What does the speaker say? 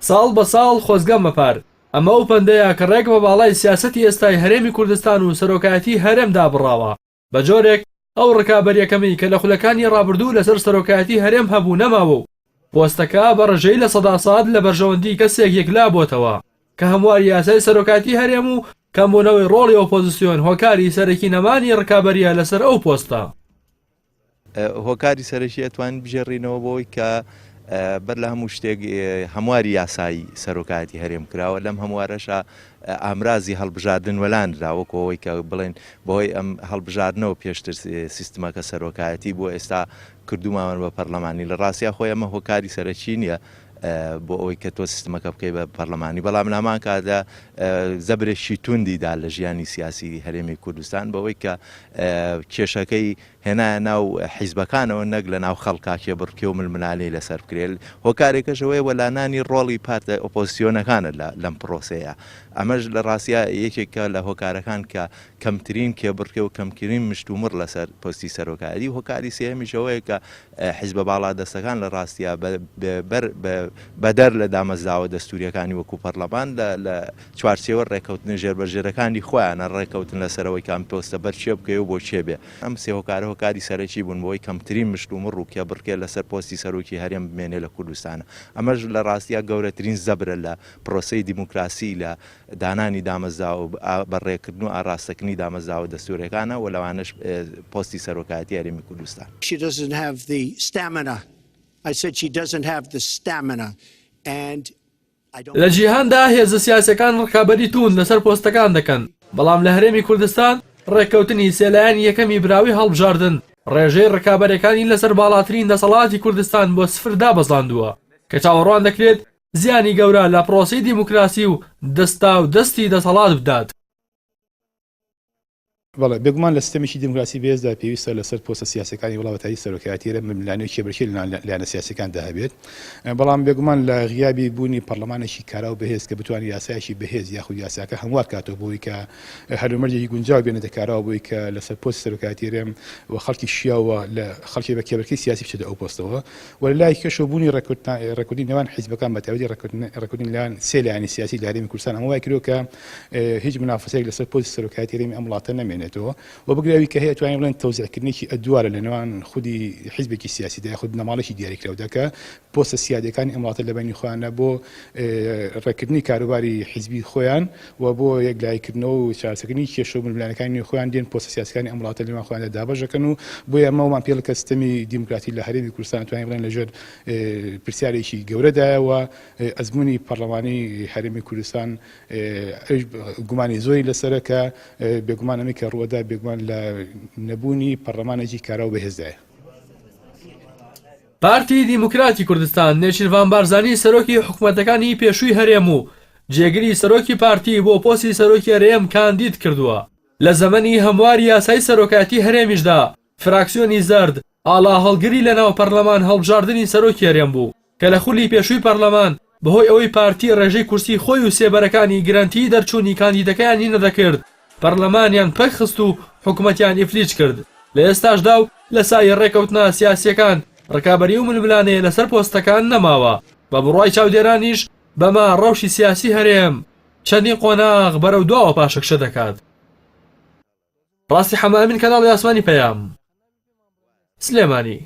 ساڵ بە ساڵ خۆزگە مەپار ئەمە ئەو پەندەیە کە ڕێک بە باڵای سیاسەتی ئێستای هەرێمی کوردستان و سەرۆکایەتی هەرێمدا بڕاوە بە جۆرێک ئەو ڕکابەریەکەمی کە لە خولەکانی ڕابردوو لەسەر سەرۆکایەتی هەرێم هەبوو نەماوە و پۆستەکە بە ڕژەی لە سەدا ساڵ لە بەرژەوەندی کەسێک یەکلا بۆتەوە کە هەموار یاسای سەرۆکایەتی هەرێم و کەمبوونەوەی ڕۆڵی ئۆپۆزیسیۆن هۆکاری سەرەکی نەمانی ڕکابەریە لەسەر ئەو پۆستە. هۆکاری سەرەکی ئەتوانین بژێڕینەوە بۆی کە بەر لە هەموو شتێک هەمواری یاسایی سەرۆکایەتی هەرێم کراوە لەم هەموارەشە ئامرازی هەڵبژاردن وەلاندراوەکەوەی کە بڵێن بەهۆی ئەم هەڵبژاردنەوە پێشتر سیستمەکە سەرۆکایەتی بۆ ئێستا کردوماوە بە پەرلەمانی لە ڕاستیا خۆی ئەمە هۆکاری سەرەکی نییە بۆ ئەوەی کە تۆ سیستمەکە بکەی بە پەرلەمانی بەڵام لامان کادا زەبرێکی توندیدا لە ژیانی سیاسی هەرێمی کوردستان بەوەی کە کێشەکەی هێنایە ناو حیزبەکانەوە نەک لە ناو خەڵکا کێبڕکێ و ململانەی لەسەر بکرێت هۆکارێکەشەوەی وەلانانی ڕۆڵی پارتە ئۆپۆزیسیۆنەکانە لەم پرۆسەیە ئەمەش لە ڕاستیا یەکێکە لە هۆکارەکان کە کەمترین کێبڕکێ و کەمترین مشتومڕ لەسەر پۆستی سەرۆکایەتی هۆکاری سێمیشەوەیە کە حیزبە باڵا دەستەکان لە ڕاستیا بەدەر لە دامەزراوە دەستوریەکانی وەکو پەرلەمان لە چوارچێوە ڕێکەوتنە ژێربەژێرەکانی خۆیانە ڕێکەوتن لەسەرەوەی کام پۆستە بەرچێ بکەی و بۆ چێ بێ ئەم سێ هۆکاری سەرەکی بوون بۆی کەمترین مشتومڕ و کێبڕکێ لەسەر پۆستی سەرۆکی هەرێم بمێنێ لە کوردستانە ئەمەش لە ڕاستیا گەورەترین زەبرە لە پرۆسەی دیموکراسی لە دانانی دامەزراوە و بەڕێکردن و ئاراستەکردنی دامەزراوە دەستوورەکانە و لەوانش پۆستی سەرۆکایەتی هەرێمی کوردستان. لە جیهاندا هێزە سیاسەکان ڕکابەری تون لەسەر پۆستەکان دەکەن بەڵام لە هەرێمی کوردستان ڕێککەوتنی سێلایەن یەکەمی براوی هەڵبژاردن ڕێژەی ڕکابەرەکانی لەسەر باڵاترین دەسەڵاتی کوردستان بۆ سفردا بەزاندووە کە چاوەڕوان دەکرێت زیانی گەورە لە پرۆسی دیموکراسی و دەستا و دەستی دەسەڵات بدات. بەڵێ بێگومان لە سیستەمێکی دیموکراسی بێزدا پێویستە لەسەر پۆستە سیاسەکانی وڵاتایی سەرۆکایەتی لە ململانەی کێبرکێ لایەنە سیاسەکاندا هەبێت بەڵام بێگومان لە غیابی بوونی پەرلەمانێکی کارا و بەهێز کە بتوانێت یاسایەکی بەهێز یاخود یاساکە هەموار کاتەوە بۆی کە هەلومەرجێکی گونجاو بێنێتە کارەوە بۆی کە لەسەر پۆستی سەرۆکایەتی هەرێم و خەڵکی شیاوە لە خەڵکی بە کێبرکەی سیاسی بچێتە ئەو پۆستەوە و لە لای کەشۆبوونی ڕێکوتنی نێوان حیزبەکان بە تایبەتی ڕێکوتنی لایەن سێ لایەنی سیاسی لە هەرێمی کوردستان ئەمە وای کردووە کە هیچ منافسەیەک لەسەر پۆستی سەرۆکایەتی هەرێمی ئەم وڵاتە نەمێنێتەوە بگراوی کە هەیە توانین بڵێن تەوزیعکردنێکی ئەدوارە لە نێوان خودی حیزبێکی سیاسیدا خود نەماڵێکی دیاریکراودا کە پۆستە سیادەکانی ئەم وڵاتە لەبەینی خۆیانە بۆ ڕێکردنی کاروباری حیزبی خۆیان و بۆ یەکلایکردنەوە و چارەسەکردنی کێشە و ململانەکانی خۆیان دێن پۆستە سیاسەکانی ئەم وڵاتە لەوان خۆیاندا دابەژەکەن و بۆیە ئەمەمان پێ کە سیستەمی دیموکراتی لە هەرێمی کوردستان توانین بڵێن لەژێر پرسیارێکی گەورەدایەوە ئەزمموی پەرلەمانی هەرێمی کوردستان گومانی زۆری لەسەرە کە بێگومانەمی کە ڕووەدا بێگومان لە نەبوونی پەرلەمانێکی کارا و بەهێزدایە. پارتی دیموکراتی کوردستان نێچیروان بارزانی سەرۆکی حکوومەتەکانی پێشووی هەرێم و جێگری سەرۆکی پارتی بۆ پۆستی سەرۆکی هەرێم کاندید کردووە. لە زەمەنی هەمواری یاسای سەرۆکایەتی هەرێمیشدا فراکسیۆنی زەرد ئاڵا هەڵگری لە ناو پەرلەمان هەڵبژاردننی سەرۆکی هەرێم بوو کە لە خولی پێشووی پەرلەمان بەهۆی ئەوەی پارتی ڕێژەی کورسی خۆی و سێبەرەکانی گرنتی دەرچوونی کاندیدەکانی نەدەکرد پەرلەمانیان پەک خست و حکوومەتیان ئیفلیج کرد. لە ئێستاشدا و لە سای ڕێکەوتنە سیاسیەکان ڕکابەری و ململانەیە لەسەر پۆستەکان نەماوە بە بڕوای چاودێرانیش بەما ڕەوشی سیاسی هەرێم چەندین قۆناغ بەرەو دواوە پاشەکشە دەکات. ڕاستی حەمامین کەناڵی ئاسمانی پەیام سلێمانی.